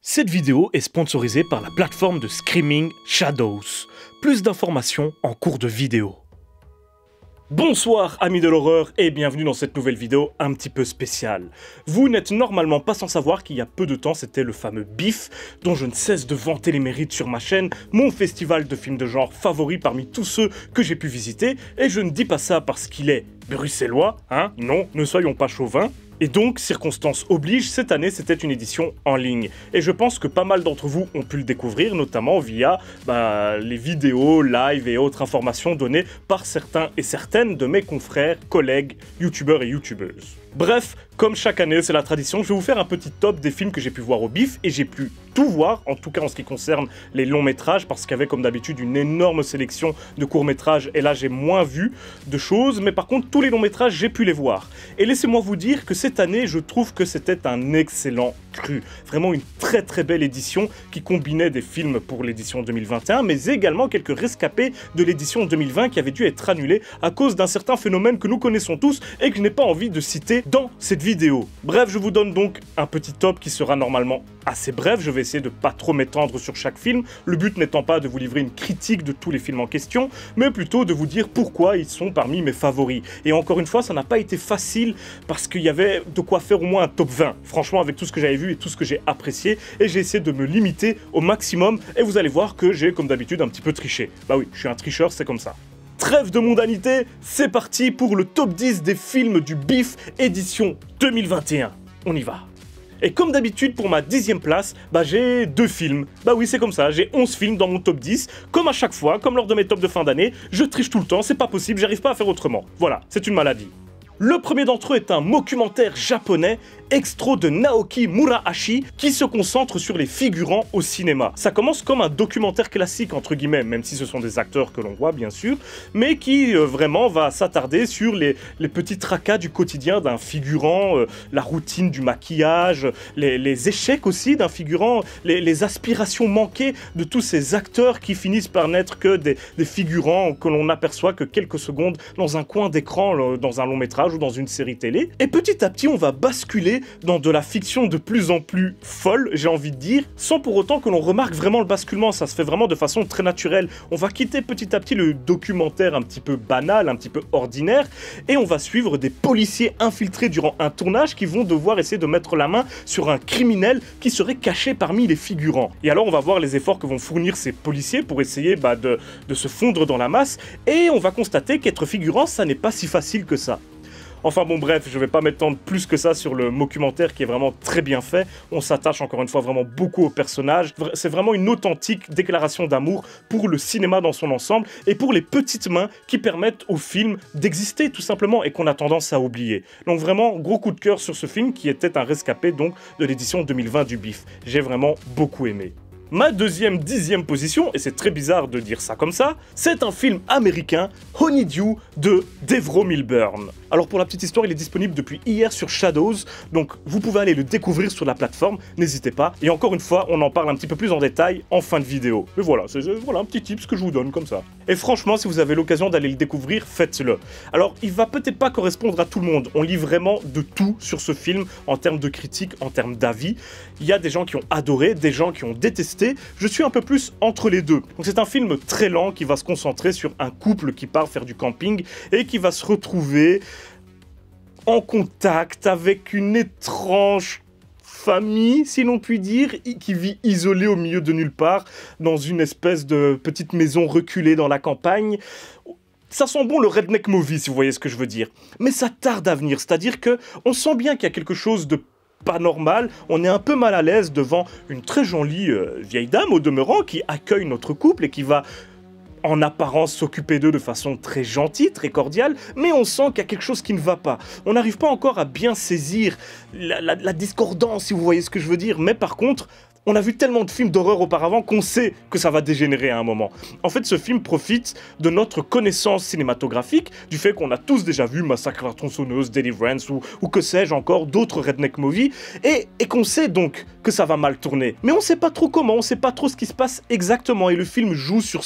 Cette vidéo est sponsorisée par la plateforme de streaming Shadows. Plus d'informations en cours de vidéo. Bonsoir amis de l'horreur et bienvenue dans cette nouvelle vidéo un petit peu spéciale. Vous n'êtes normalement pas sans savoir qu'il y a peu de temps c'était le fameux BIFF dont je ne cesse de vanter les mérites sur ma chaîne, mon festival de films de genre favori parmi tous ceux que j'ai pu visiter, et je ne dis pas ça parce qu'il est bruxellois, hein, non, ne soyons pas chauvins. Et donc, circonstance oblige, cette année c'était une édition en ligne. Et je pense que pas mal d'entre vous ont pu le découvrir, notamment via les vidéos, live et autres informations données par certains et certaines de mes confrères, collègues, youtubeurs et youtubeuses. Bref, comme chaque année, c'est la tradition, je vais vous faire un petit top des films que j'ai pu voir au BIFF, et j'ai pu tout voir, en tout cas en ce qui concerne les longs métrages, parce qu'il y avait comme d'habitude une énorme sélection de courts métrages, et là j'ai moins vu de choses, mais par contre tous les longs métrages j'ai pu les voir. Et laissez-moi vous dire que cette année, je trouve que c'était un excellent cru. Vraiment une très très belle édition qui combinait des films pour l'édition 2021, mais également quelques rescapés de l'édition 2020 qui avaient dû être annulés à cause d'un certain phénomène que nous connaissons tous et que je n'ai pas envie de citer dans cette vidéo. Bref, je vous donne donc un petit top qui sera normalement assez bref, je vais essayer de pas trop m'étendre sur chaque film, le but n'étant pas de vous livrer une critique de tous les films en question, mais plutôt de vous dire pourquoi ils sont parmi mes favoris. Et encore une fois, ça n'a pas été facile parce qu'il y avait de quoi faire au moins un top 20, franchement avec tout ce que j'avais vu et tout ce que j'ai apprécié, et j'ai essayé de me limiter au maximum, et vous allez voir que j'ai comme d'habitude un petit peu triché. Bah oui, je suis un tricheur, c'est comme ça. Trêve de mondanité, c'est parti pour le top 10 des films du BIFF édition 2021. On y va. Et comme d'habitude, pour ma 10e place, j'ai 2 films. Bah oui, c'est comme ça, j'ai 11 films dans mon top 10. Comme à chaque fois, comme lors de mes tops de fin d'année, je triche tout le temps, c'est pas possible, j'arrive pas à faire autrement. Voilà, c'est une maladie. Le premier d'entre eux est un documentaire japonais, Extro de Naoki Murahashi, qui se concentre sur les figurants au cinéma. Ça commence comme un documentaire classique, entre guillemets, même si ce sont des acteurs que l'on voit, bien sûr, mais qui vraiment va s'attarder sur les petits tracas du quotidien d'un figurant, la routine du maquillage, les échecs aussi d'un figurant, les aspirations manquées de tous ces acteurs qui finissent par n'être que des figurants que l'on n'aperçoit que quelques secondes dans un coin d'écran, dans un long métrage ou dans une série télé. Et petit à petit, on va basculer dans de la fiction de plus en plus folle, j'ai envie de dire, sans pour autant que l'on remarque vraiment le basculement. Ça se fait vraiment de façon très naturelle. On va quitter petit à petit le documentaire un petit peu banal, un petit peu ordinaire, et on va suivre des policiers infiltrés durant un tournage qui vont devoir essayer de mettre la main sur un criminel qui serait caché parmi les figurants. Et alors on va voir les efforts que vont fournir ces policiers pour essayer de se fondre dans la masse, et on va constater qu'être figurant, ça n'est pas si facile que ça. Enfin bon bref, je vais pas m'étendre plus que ça sur le documentaire qui est vraiment très bien fait. On s'attache encore une fois vraiment beaucoup aux personnages. C'est vraiment une authentique déclaration d'amour pour le cinéma dans son ensemble et pour les petites mains qui permettent au film d'exister tout simplement et qu'on a tendance à oublier. Donc vraiment, gros coup de cœur sur ce film qui était un rescapé donc de l'édition 2020 du BIFF. J'ai vraiment beaucoup aimé. Ma deuxième 10e position, et c'est très bizarre de dire ça comme ça, c'est un film américain, Honeydew, de Devro Milburn. Alors pour la petite histoire, il est disponible depuis hier sur Shadows, donc vous pouvez aller le découvrir sur la plateforme, n'hésitez pas. Et encore une fois, on en parle un petit peu plus en détail en fin de vidéo. Mais voilà, c'est un petit tips que je vous donne comme ça. Et franchement, si vous avez l'occasion d'aller le découvrir, faites-le. Alors, il va peut-être pas correspondre à tout le monde, on lit vraiment de tout sur ce film, en termes de critique, en termes d'avis. Il y a des gens qui ont adoré, des gens qui ont détesté, je suis un peu plus entre les deux. Donc c'est un film très lent qui va se concentrer sur un couple qui part faire du camping et qui va se retrouver en contact avec une étrange famille, si l'on peut dire, qui vit isolée au milieu de nulle part, dans une espèce de petite maison reculée dans la campagne. Ça sent bon le redneck movie, si vous voyez ce que je veux dire. Mais ça tarde à venir, c'est-à-dire que on sent bien qu'il y a quelque chose de pas normal, on est un peu mal à l'aise devant une très jolie vieille dame au demeurant qui accueille notre couple et qui va en apparence s'occuper d'eux de façon très gentille, très cordiale, mais on sent qu'il y a quelque chose qui ne va pas. On n'arrive pas encore à bien saisir la discordance, si vous voyez ce que je veux dire, mais par contre, on a vu tellement de films d'horreur auparavant qu'on sait que ça va dégénérer à un moment. En fait, ce film profite de notre connaissance cinématographique, du fait qu'on a tous déjà vu Massacre à la tronçonneuse, Deliverance ou que sais-je encore, d'autres redneck movies, et qu'on sait donc que ça va mal tourner. Mais on sait pas trop comment, on sait pas trop ce qui se passe exactement, et le film joue sur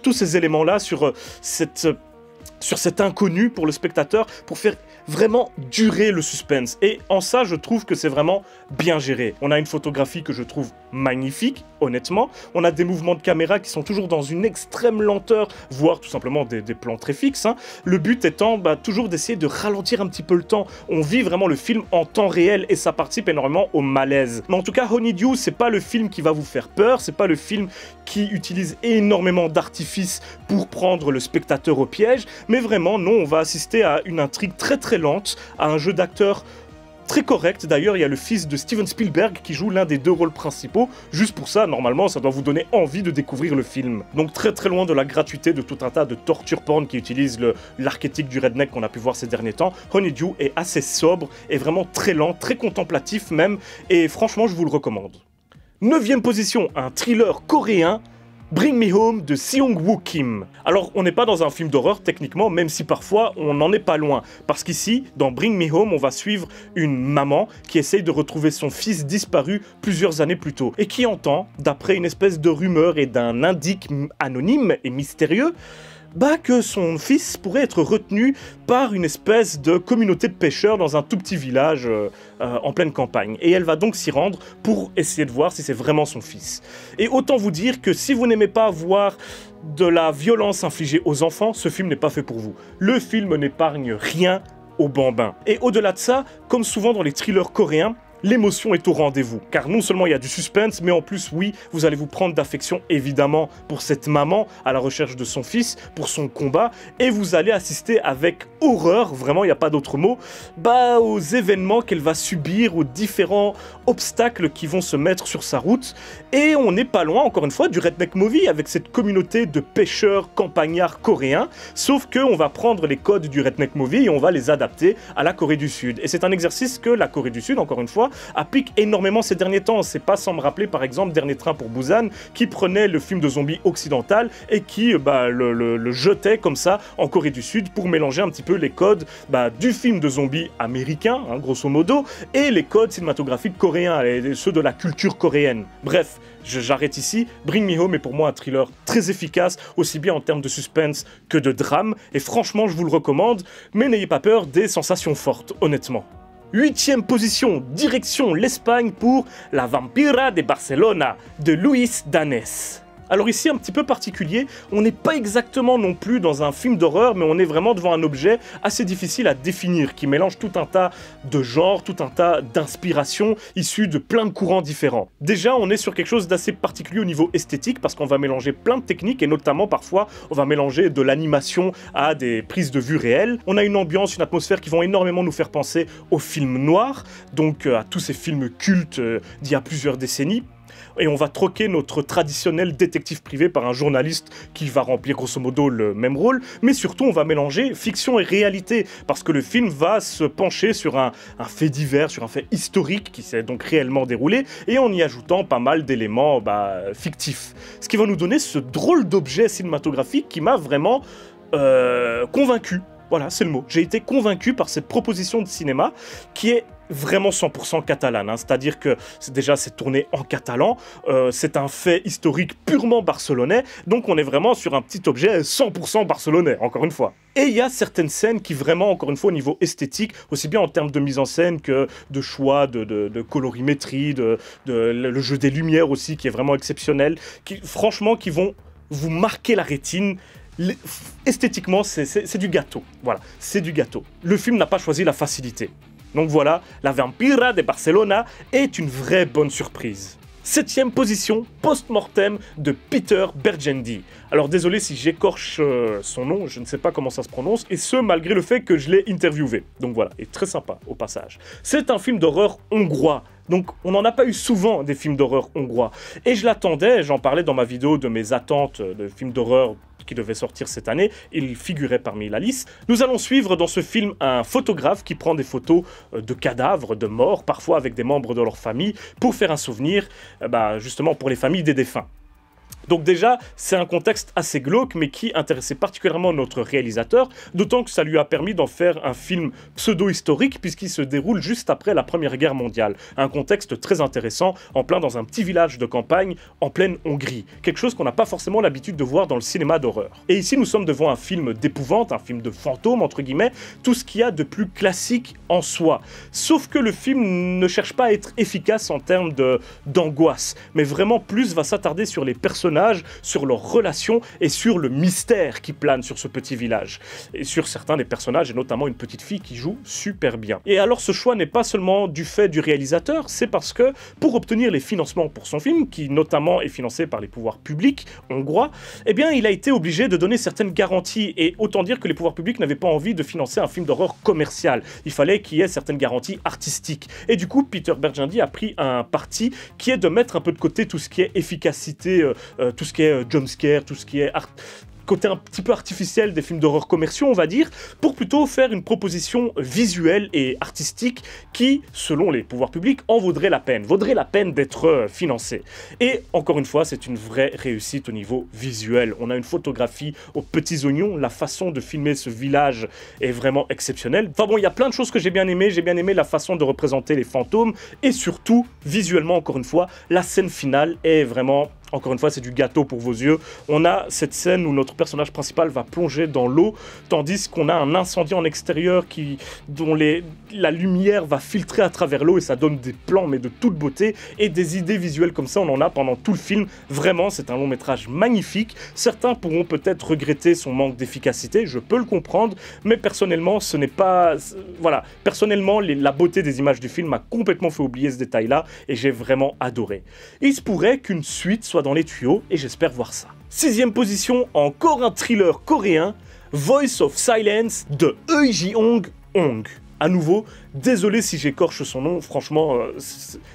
tous ces éléments-là, sur cet inconnu pour le spectateur, pour faire vraiment durer le suspense. Et en ça, je trouve que c'est vraiment bien géré. On a une photographie que je trouve magnifique, honnêtement. On a des mouvements de caméra qui sont toujours dans une extrême lenteur, voire tout simplement des plans très fixes, hein. Le but étant toujours d'essayer de ralentir un petit peu le temps. On vit vraiment le film en temps réel et ça participe énormément au malaise. Mais en tout cas, Honeydew, c'est pas le film qui va vous faire peur, c'est pas le film qui utilise énormément d'artifices pour prendre le spectateur au piège, mais vraiment, non, on va assister à une intrigue très très lente, à un jeu d'acteurs très correct. D'ailleurs, il y a le fils de Steven Spielberg qui joue l'un des deux rôles principaux. Juste pour ça, normalement, ça doit vous donner envie de découvrir le film. Donc très très loin de la gratuité de tout un tas de torture porn qui utilisent l'archétype du redneck qu'on a pu voir ces derniers temps. Honeydew est assez sobre et vraiment très lent, très contemplatif même, et franchement, je vous le recommande. 9e position, un thriller coréen, Bring Me Home de Seong-woo Kim. Alors, on n'est pas dans un film d'horreur techniquement, même si parfois on n'en est pas loin. Parce qu'ici, dans Bring Me Home, on va suivre une maman qui essaye de retrouver son fils disparu plusieurs années plus tôt. Et qui entend, d'après une espèce de rumeur et d'un indice anonyme et mystérieux, que son fils pourrait être retenu par une espèce de communauté de pêcheurs dans un tout petit village en pleine campagne. Et elle va donc s'y rendre pour essayer de voir si c'est vraiment son fils. Et autant vous dire que si vous n'aimez pas voir de la violence infligée aux enfants, ce film n'est pas fait pour vous. Le film n'épargne rien aux bambins. Et au-delà de ça, comme souvent dans les thrillers coréens, l'émotion est au rendez-vous. Car non seulement il y a du suspense, mais en plus, oui, vous allez vous prendre d'affection, évidemment, pour cette maman à la recherche de son fils, pour son combat, et vous allez assister avec horreur, vraiment, il n'y a pas d'autre mot, aux événements qu'elle va subir, aux différents obstacles qui vont se mettre sur sa route. Et on n'est pas loin, encore une fois, du redneck movie, avec cette communauté de pêcheurs campagnards coréens, sauf qu'on va prendre les codes du redneck movie et on va les adapter à la Corée du Sud. Et c'est un exercice que la Corée du Sud, encore une fois, applique énormément ces derniers temps. C'est pas sans me rappeler par exemple Dernier Train pour Busan qui prenait le film de zombies occidental et qui le jetait comme ça en Corée du Sud pour mélanger un petit peu les codes du film de zombies américain, hein, grosso modo, et les codes cinématographiques coréens, et ceux de la culture coréenne. Bref, j'arrête ici. Bring Me Home est pour moi un thriller très efficace, aussi bien en termes de suspense que de drame, et franchement je vous le recommande, mais n'ayez pas peur des sensations fortes, honnêtement. 8e position, direction l'Espagne pour La Vampira de Barcelona de Luis Danés. Alors ici, un petit peu particulier, on n'est pas exactement non plus dans un film d'horreur, mais on est vraiment devant un objet assez difficile à définir, qui mélange tout un tas de genres, tout un tas d'inspirations issues de plein de courants différents. Déjà, on est sur quelque chose d'assez particulier au niveau esthétique, parce qu'on va mélanger plein de techniques, et notamment parfois, on va mélanger de l'animation à des prises de vue réelles. On a une ambiance, une atmosphère qui vont énormément nous faire penser aux films noirs, donc à tous ces films cultes d'il y a plusieurs décennies. Et on va troquer notre traditionnel détective privé par un journaliste qui va remplir grosso modo le même rôle, mais surtout on va mélanger fiction et réalité, parce que le film va se pencher sur un fait divers, sur un fait historique qui s'est donc réellement déroulé, et en y ajoutant pas mal d'éléments fictifs. Ce qui va nous donner ce drôle d'objet cinématographique qui m'a vraiment convaincu. Voilà, c'est le mot. J'ai été convaincu par cette proposition de cinéma qui est vraiment 100% catalane, hein. C'est-à-dire que c'est tourné en catalan, c'est un fait historique purement barcelonais, donc on est vraiment sur un petit objet 100% barcelonais, encore une fois. Et il y a certaines scènes qui vraiment, encore une fois, au niveau esthétique, aussi bien en termes de mise en scène que de choix, de colorimétrie, le jeu des lumières aussi, qui est vraiment exceptionnel, franchement, qui vont vous marquer la rétine. Esthétiquement, c'est du gâteau. Voilà, c'est du gâteau. Le film n'a pas choisi la facilité. Donc voilà, La Vampira de Barcelona est une vraie bonne surprise. 7e position, Post-Mortem de Peter Bergendi. Alors désolé si j'écorche son nom, je ne sais pas comment ça se prononce, et ce malgré le fait que je l'ai interviewé. Donc voilà, et très sympa au passage. C'est un film d'horreur hongrois. Donc on n'en a pas eu souvent des films d'horreur hongrois. Et je l'attendais, j'en parlais dans ma vidéo de mes attentes de films d'horreur qui devait sortir cette année, il figurait parmi la liste. Nous allons suivre dans ce film un photographe qui prend des photos de cadavres, de morts, parfois avec des membres de leur famille, pour faire un souvenir, justement pour les familles des défunts. Donc déjà, c'est un contexte assez glauque, mais qui intéressait particulièrement notre réalisateur, d'autant que ça lui a permis d'en faire un film pseudo-historique, puisqu'il se déroule juste après la Première Guerre mondiale. Un contexte très intéressant, en plein dans un petit village de campagne, en pleine Hongrie. Quelque chose qu'on n'a pas forcément l'habitude de voir dans le cinéma d'horreur. Et ici, nous sommes devant un film d'épouvante, un film de fantôme, entre guillemets, tout ce qu'il y a de plus classique en soi. Sauf que le film ne cherche pas à être efficace en termes d'angoisse, mais vraiment plus va s'attarder sur les personnages, sur leurs relations et sur le mystère qui plane sur ce petit village. Et sur certains des personnages, et notamment une petite fille qui joue super bien. Et alors ce choix n'est pas seulement du fait du réalisateur, c'est parce que pour obtenir les financements pour son film, qui notamment est financé par les pouvoirs publics hongrois, eh bien il a été obligé de donner certaines garanties. Et autant dire que les pouvoirs publics n'avaient pas envie de financer un film d'horreur commercial. Il fallait qu'il y ait certaines garanties artistiques. Et du coup, Peter Berginski a pris un parti qui est de mettre un peu de côté tout ce qui est efficacité, tout ce qui est jumpscare, tout ce qui est côté un petit peu artificiel des films d'horreur commerciaux, on va dire, pour plutôt faire une proposition visuelle et artistique qui, selon les pouvoirs publics, en vaudrait la peine d'être financée. Et encore une fois, c'est une vraie réussite au niveau visuel. On a une photographie aux petits oignons, la façon de filmer ce village est vraiment exceptionnelle. Enfin bon, il y a plein de choses que j'ai bien aimé la façon de représenter les fantômes, et surtout, visuellement, encore une fois, la scène finale est vraiment... Encore une fois, c'est du gâteau pour vos yeux. On a cette scène où notre personnage principal va plonger dans l'eau, tandis qu'on a un incendie en extérieur dont la lumière va filtrer à travers l'eau et ça donne des plans, mais de toute beauté, et des idées visuelles comme ça, on en a pendant tout le film. Vraiment, c'est un long métrage magnifique. Certains pourront peut-être regretter son manque d'efficacité, je peux le comprendre, mais personnellement, ce n'est pas... Voilà, personnellement, la beauté des images du film m'a complètement fait oublier ce détail-là, et j'ai vraiment adoré. Il se pourrait qu'une suite soit dans les tuyaux, et j'espère voir ça. 6e position, encore un thriller coréen, Voice of Silence de Eui Ji-hong Hong. À nouveau, désolé si j'écorche son nom, franchement,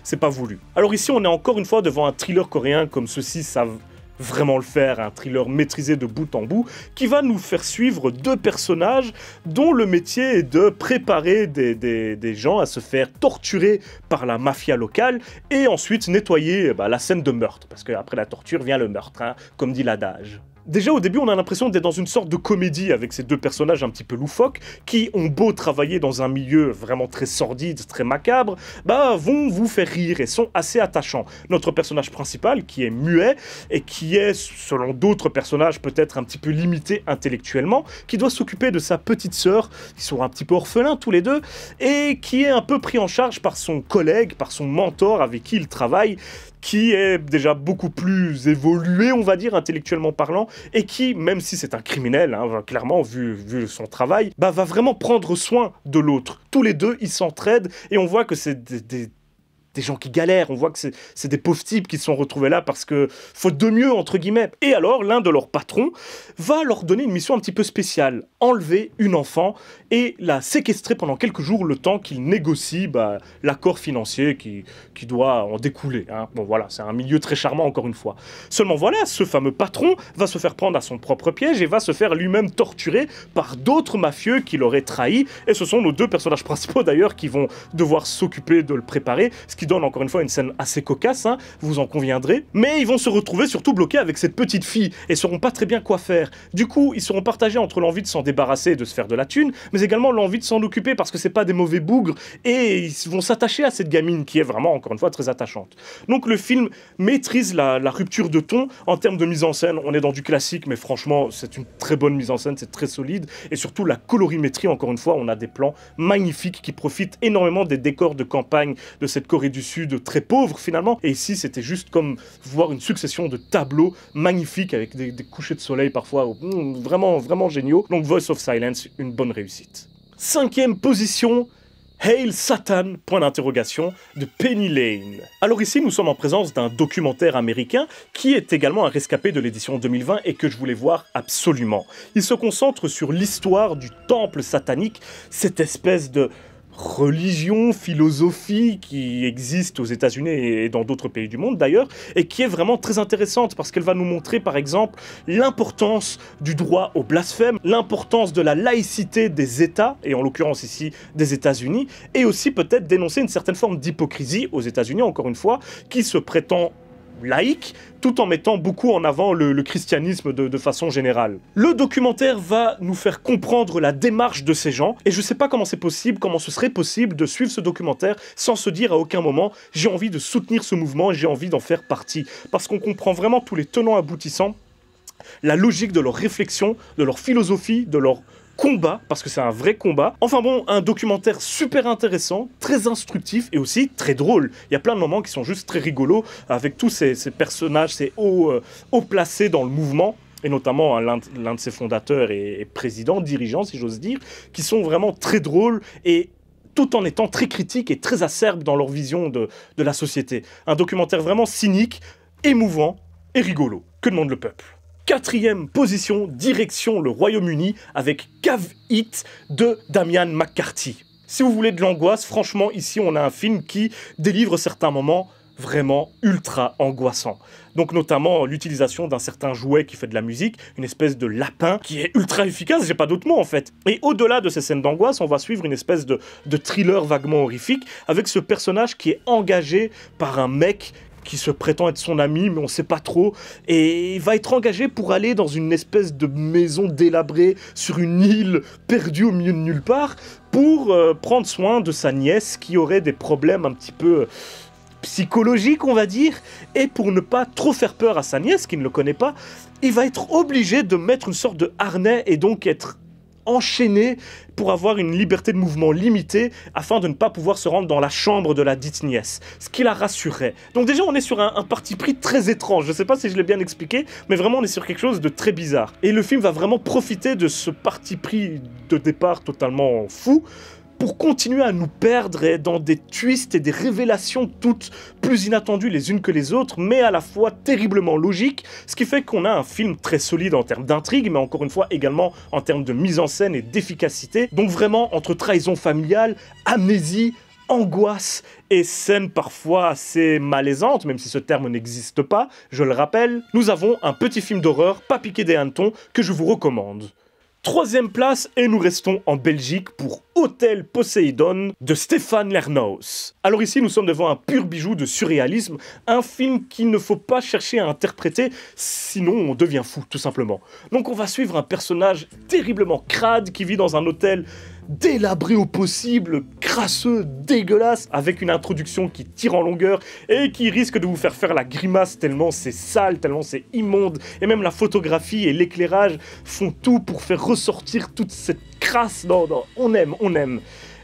c'est pas voulu. Alors ici, on est encore une fois devant un thriller coréen comme ceux-ci savent vraiment le faire, un thriller maîtrisé de bout en bout, qui va nous faire suivre deux personnages dont le métier est de préparer des gens à se faire torturer par la mafia locale et ensuite nettoyer la scène de meurtre, parce qu'après la torture vient le meurtre, hein, comme dit l'adage. Déjà au début on a l'impression d'être dans une sorte de comédie avec ces deux personnages un petit peu loufoques qui ont beau travailler dans un milieu vraiment très sordide, très macabre, vont vous faire rire et sont assez attachants. Notre personnage principal qui est muet et qui est selon d'autres personnages peut-être un petit peu limité intellectuellement, qui doit s'occuper de sa petite sœur, qui sont un petit peu orphelins tous les deux, et qui est un peu pris en charge par son collègue, par son mentor avec qui il travaille, qui est déjà beaucoup plus évolué, on va dire, intellectuellement parlant, et qui, même si c'est un criminel, hein, clairement, vu son travail, va vraiment prendre soin de l'autre. Tous les deux, ils s'entraident, et on voit que c'est des gens qui galèrent, on voit que c'est des pauvres types qui se sont retrouvés là parce que faute de mieux, entre guillemets. Et alors, l'un de leurs patrons va leur donner une mission un petit peu spéciale, enlever une enfant et la séquestrer pendant quelques jours le temps qu'ils négocient l'accord financier qui doit en découler. Hein. Bon voilà, c'est un milieu très charmant encore une fois. Seulement voilà, ce fameux patron va se faire prendre à son propre piège et va se faire lui-même torturer par d'autres mafieux qui l'auraient trahi, et ce sont nos deux personnages principaux d'ailleurs qui vont devoir s'occuper de le préparer, ce qui donne encore une fois une scène assez cocasse, hein, vous en conviendrez, mais ils vont se retrouver surtout bloqués avec cette petite fille et sauront pas très bien quoi faire. Du coup, ils seront partagés entre l'envie de s'en débarrasser et de se faire de la thune, mais également l'envie de s'en occuper parce que c'est pas des mauvais bougres, et ils vont s'attacher à cette gamine qui est vraiment, encore une fois, très attachante. Donc le film maîtrise la rupture de ton. En termes de mise en scène, on est dans du classique, mais franchement, c'est une très bonne mise en scène, c'est très solide, et surtout la colorimétrie, encore une fois, on a des plans magnifiques qui profitent énormément des décors de campagne de cette Corée du Sud, très pauvre finalement, et ici c'était juste comme voir une succession de tableaux magnifiques avec des couchers de soleil parfois, vraiment, vraiment géniaux. Donc Voice of Silence, une bonne réussite. 5e position, Hail Satan, point d'interrogation, de Penny Lane. Alors ici, nous sommes en présence d'un documentaire américain qui est également un rescapé de l'édition 2020 et que je voulais voir absolument. Il se concentre sur l'histoire du temple satanique, cette espèce de religion, philosophie qui existe aux États-Unis et dans d'autres pays du monde d'ailleurs, et qui est vraiment très intéressante parce qu'elle va nous montrer par exemple l'importance du droit au blasphème, l'importance de la laïcité des États, et en l'occurrence ici des États-Unis, et aussi peut-être dénoncer une certaine forme d'hypocrisie aux États-Unis, encore une fois, qui se prétend laïque, tout en mettant beaucoup en avant le christianisme de façon générale. Le documentaire va nous faire comprendre la démarche de ces gens, et je sais pas comment c'est possible, comment ce serait possible de suivre ce documentaire sans se dire à aucun moment « j'ai envie de soutenir ce mouvement, j'ai envie d'en faire partie ». Parce qu'on comprend vraiment tous les tenants aboutissants, la logique de leur réflexion, de leur philosophie, de leur combat, parce que c'est un vrai combat. Enfin bon, un documentaire super intéressant, très instructif et aussi très drôle. Il y a plein de moments qui sont juste très rigolos, avec tous ces personnages, ces hauts placés dans le mouvement, et notamment l'un de ses fondateurs et président, dirigeant si j'ose dire, qui sont vraiment très drôles et tout en étant très critiques et très acerbes dans leur vision de la société. Un documentaire vraiment cynique, émouvant et rigolo. Que demande le peuple ? 4e position, direction le Royaume-Uni avec Cave It de Damian McCarthy. Si vous voulez de l'angoisse, franchement, ici on a un film qui délivre certains moments vraiment ultra angoissants. Donc notamment l'utilisation d'un certain jouet qui fait de la musique, une espèce de lapin qui est ultra efficace, j'ai pas d'autre mot en fait. Et au-delà de ces scènes d'angoisse, on va suivre une espèce de thriller vaguement horrifique avec ce personnage qui est engagé par un mec qui se prétend être son ami, mais on sait pas trop, et il va être engagé pour aller dans une espèce de maison délabrée sur une île perdue au milieu de nulle part, pour prendre soin de sa nièce qui aurait des problèmes un petit peu psychologiques, on va dire, et pour ne pas trop faire peur à sa nièce, qui ne le connaît pas, il va être obligé de mettre une sorte de harnais et donc être enchaîné pour avoir une liberté de mouvement limitée afin de ne pas pouvoir se rendre dans la chambre de la dite nièce, ce qui la rassurait. Donc déjà on est sur un parti pris très étrange, je sais pas si je l'ai bien expliqué, mais vraiment on est sur quelque chose de très bizarre. Et le film va vraiment profiter de ce parti pris de départ totalement fou pour continuer à nous perdre dans des twists et des révélations toutes plus inattendues les unes que les autres, mais à la fois terriblement logiques, ce qui fait qu'on a un film très solide en termes d'intrigue, mais encore une fois également en termes de mise en scène et d'efficacité. Donc vraiment, entre trahison familiale, amnésie, angoisse et scènes parfois assez malaisantes, même si ce terme n'existe pas, je le rappelle, nous avons un petit film d'horreur, pas piqué des hannetons, que je vous recommande. 3e place, et nous restons en Belgique pour Hôtel Poséidon de Stéphane Lernouz. Alors ici, nous sommes devant un pur bijou de surréalisme, un film qu'il ne faut pas chercher à interpréter, sinon on devient fou, tout simplement. Donc on va suivre un personnage terriblement crade qui vit dans un hôtel délabré au possible, crasseux, dégueulasse, avec une introduction qui tire en longueur et qui risque de vous faire la grimace tellement c'est sale, tellement c'est immonde, et même la photographie et l'éclairage font tout pour faire ressortir toute cette crasse. Non, on aime.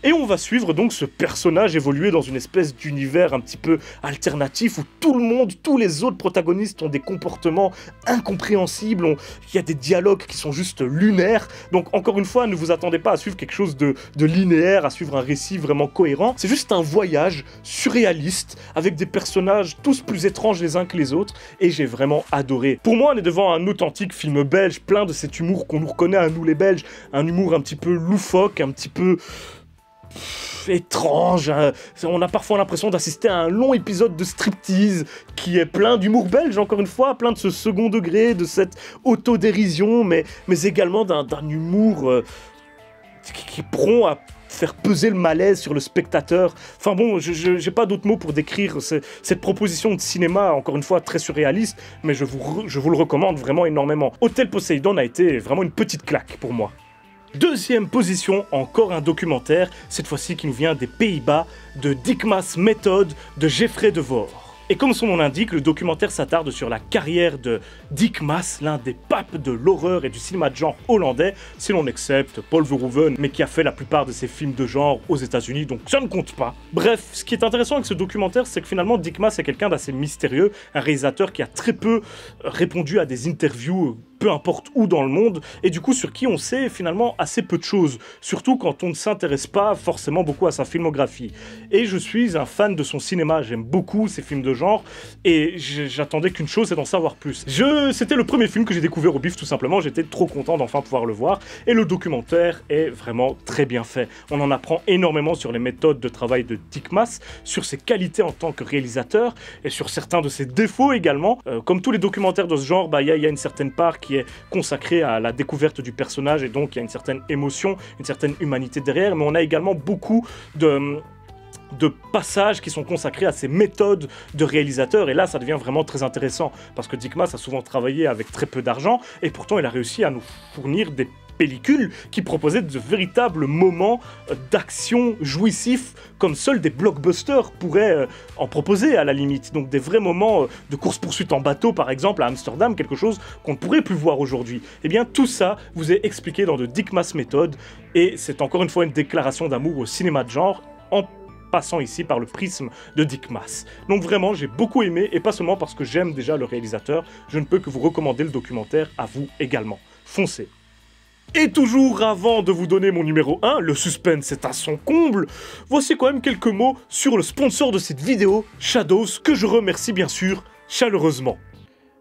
Et on va suivre donc ce personnage évoluer dans une espèce d'univers un petit peu alternatif où tout le monde, tous les autres protagonistes ont des comportements incompréhensibles, il y a des dialogues qui sont juste lunaires. Donc encore une fois, ne vous attendez pas à suivre quelque chose de linéaire, à suivre un récit vraiment cohérent. C'est juste un voyage surréaliste avec des personnages tous plus étranges les uns que les autres et j'ai vraiment adoré. Pour moi, on est devant un authentique film belge, plein de cet humour qu'on nous reconnaît à nous les Belges, un humour un petit peu loufoque, un petit peu étrange, hein. On a parfois l'impression d'assister à un long épisode de striptease qui est plein d'humour belge, encore une fois, plein de ce second degré, de cette autodérision, mais également d'un humour qui est prompt à faire peser le malaise sur le spectateur. Enfin bon, j'ai pas d'autres mots pour décrire cette proposition de cinéma, encore une fois très surréaliste, mais je vous le recommande vraiment énormément. Hôtel Poséidon a été vraiment une petite claque pour moi. 2e position, encore un documentaire, cette fois-ci qui nous vient des Pays-Bas, de Dikma's Method de Geoffrey de Voort. Et comme son nom l'indique, le documentaire s'attarde sur la carrière de Dikmas, l'un des papes de l'horreur et du cinéma de genre hollandais, si l'on accepte Paul Verhoeven, mais qui a fait la plupart de ses films de genre aux États-Unis, donc ça ne compte pas. Bref, ce qui est intéressant avec ce documentaire, c'est que finalement Dikmas est quelqu'un d'assez mystérieux, un réalisateur qui a très peu répondu à des interviews peu importe où dans le monde, et du coup sur qui on sait finalement assez peu de choses, surtout quand on ne s'intéresse pas forcément beaucoup à sa filmographie. Et je suis un fan de son cinéma, j'aime beaucoup ses films de genre, et j'attendais qu'une chose, c'est d'en savoir plus. C'était le premier film que j'ai découvert au bif tout simplement, j'étais trop content d'enfin pouvoir le voir, et le documentaire est vraiment très bien fait. On en apprend énormément sur les méthodes de travail de Dikmas, sur ses qualités en tant que réalisateur, et sur certains de ses défauts également. Comme tous les documentaires de ce genre, il y a une certaine part qui est consacrée à la découverte du personnage et donc il y a une certaine émotion, une certaine humanité derrière, mais on a également beaucoup de passages qui sont consacrés à ces méthodes de réalisateur, et là ça devient vraiment très intéressant, parce que Dick Maas a souvent travaillé avec très peu d'argent, et pourtant il a réussi à nous fournir des pellicules qui proposaient de véritables moments d'action jouissifs, comme seuls des blockbusters pourraient en proposer à la limite. Donc des vrais moments de course-poursuite en bateau par exemple à Amsterdam, quelque chose qu'on ne pourrait plus voir aujourd'hui. Et bien tout ça vous est expliqué dans The Dick Maas Method, et c'est encore une fois une déclaration d'amour au cinéma de genre, en passant ici par le prisme de Dick Maas. Donc vraiment, j'ai beaucoup aimé, et pas seulement parce que j'aime déjà le réalisateur, je ne peux que vous recommander le documentaire à vous également. Foncez. Et toujours avant de vous donner mon numéro 1, le suspense est à son comble, voici quand même quelques mots sur le sponsor de cette vidéo, Shadows, que je remercie bien sûr chaleureusement.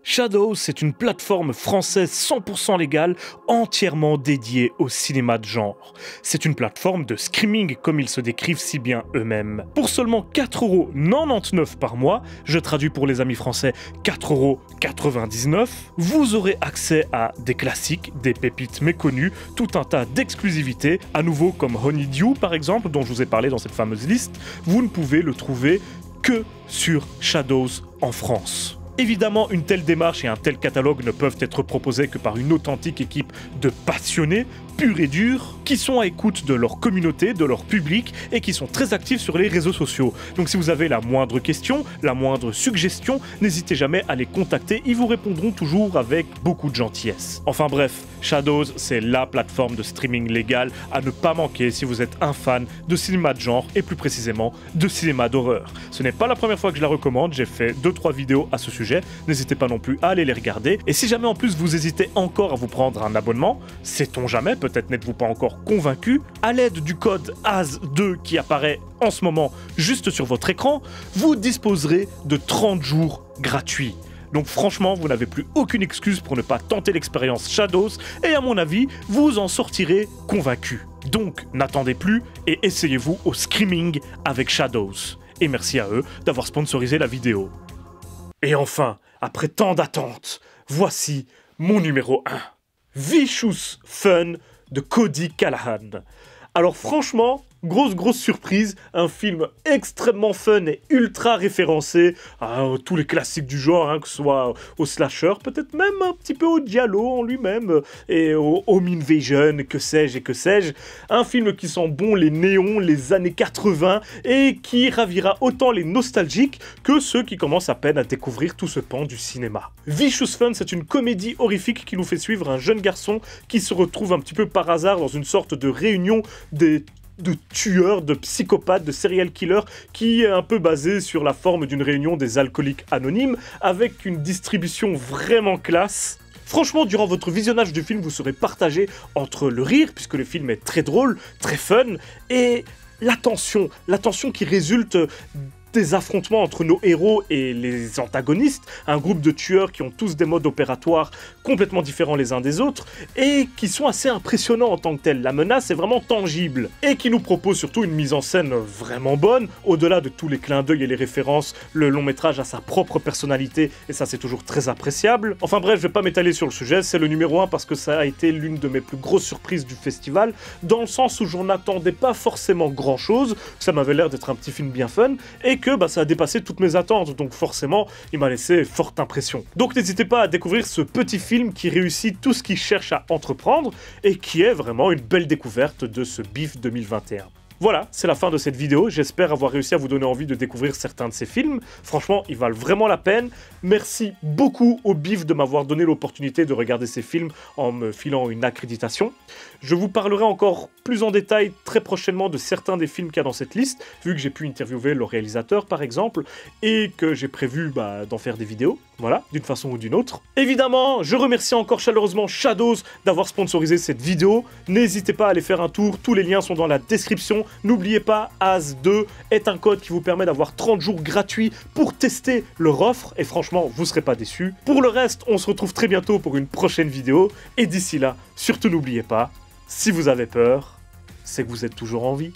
Shadows, c'est une plateforme française 100% légale, entièrement dédiée au cinéma de genre. C'est une plateforme de streaming, comme ils se décrivent si bien eux-mêmes. Pour seulement 4,99€ par mois, je traduis pour les amis français 4,99€, vous aurez accès à des classiques, des pépites méconnues, tout un tas d'exclusivités, à nouveau comme Honeydew par exemple, dont je vous ai parlé dans cette fameuse liste, vous ne pouvez le trouver que sur Shadows en France. Évidemment, une telle démarche et un tel catalogue ne peuvent être proposés que par une authentique équipe de passionnés, purs et durs, qui sont à écoute de leur communauté, de leur public, et qui sont très actifs sur les réseaux sociaux. Donc si vous avez la moindre question, la moindre suggestion, n'hésitez jamais à les contacter, ils vous répondront toujours avec beaucoup de gentillesse. Enfin bref, Shadows, c'est la plateforme de streaming légale à ne pas manquer si vous êtes un fan de cinéma de genre, et plus précisément de cinéma d'horreur. Ce n'est pas la première fois que je la recommande, j'ai fait 2-3 vidéos à ce sujet, n'hésitez pas non plus à aller les regarder, et si jamais en plus vous hésitez encore à vous prendre un abonnement, sait-on jamais, peut-être n'êtes-vous pas encore convaincu, à l'aide du code AS2 qui apparaît en ce moment juste sur votre écran, vous disposerez de 30 jours gratuits. Donc franchement, vous n'avez plus aucune excuse pour ne pas tenter l'expérience Shadows, et à mon avis, vous en sortirez convaincu. Donc n'attendez plus et essayez-vous au streaming avec Shadows. Et merci à eux d'avoir sponsorisé la vidéo. Et enfin, après tant d'attentes, voici mon numéro 1. Vicious Fun de Cody Callahan. Alors franchement, grosse surprise, un film extrêmement fun et ultra référencé à tous les classiques du genre, hein, que ce soit au slasher, peut-être même un petit peu au giallo en lui-même, et au home invasion, que sais-je et que sais-je. Un film qui sent bon les néons, les années 80, et qui ravira autant les nostalgiques que ceux qui commencent à peine à découvrir tout ce pan du cinéma. Vicious Fun, c'est une comédie horrifique qui nous fait suivre un jeune garçon qui se retrouve un petit peu par hasard dans une sorte de réunion de tueurs, de psychopathes, de serial killers, qui est un peu basé sur la forme d'une réunion des alcooliques anonymes, avec une distribution vraiment classe. Franchement, durant votre visionnage du film, vous serez partagé entre le rire, puisque le film est très drôle, très fun, et la tension qui résulte des affrontements entre nos héros et les antagonistes, un groupe de tueurs qui ont tous des modes opératoires complètement différents les uns des autres, et qui sont assez impressionnants en tant que tels. La menace est vraiment tangible, et qui nous propose surtout une mise en scène vraiment bonne, au-delà de tous les clins d'œil et les références, le long métrage a sa propre personnalité, et ça c'est toujours très appréciable. Enfin bref, je vais pas m'étaler sur le sujet, c'est le numéro 1 parce que ça a été l'une de mes plus grosses surprises du festival, dans le sens où j'en attendais pas forcément grand chose, ça m'avait l'air d'être un petit film bien fun, et que ça a dépassé toutes mes attentes, donc forcément, il m'a laissé forte impression. Donc n'hésitez pas à découvrir ce petit film qui réussit tout ce qu'il cherche à entreprendre, et qui est vraiment une belle découverte de ce BIFF 2021. Voilà, c'est la fin de cette vidéo, j'espère avoir réussi à vous donner envie de découvrir certains de ces films. Franchement, ils valent vraiment la peine. Merci beaucoup au BIFF de m'avoir donné l'opportunité de regarder ces films en me filant une accréditation. Je vous parlerai encore plus en détail très prochainement de certains des films qu'il y a dans cette liste, vu que j'ai pu interviewer le réalisateur par exemple, et que j'ai prévu d'en faire des vidéos, voilà, d'une façon ou d'une autre. Évidemment, je remercie encore chaleureusement Shadows d'avoir sponsorisé cette vidéo. N'hésitez pas à aller faire un tour, tous les liens sont dans la description. N'oubliez pas, AS2 est un code qui vous permet d'avoir 30 jours gratuits pour tester leur offre, et franchement, vous ne serez pas déçus. Pour le reste, on se retrouve très bientôt pour une prochaine vidéo, et d'ici là, surtout n'oubliez pas, si vous avez peur, c'est que vous êtes toujours en vie.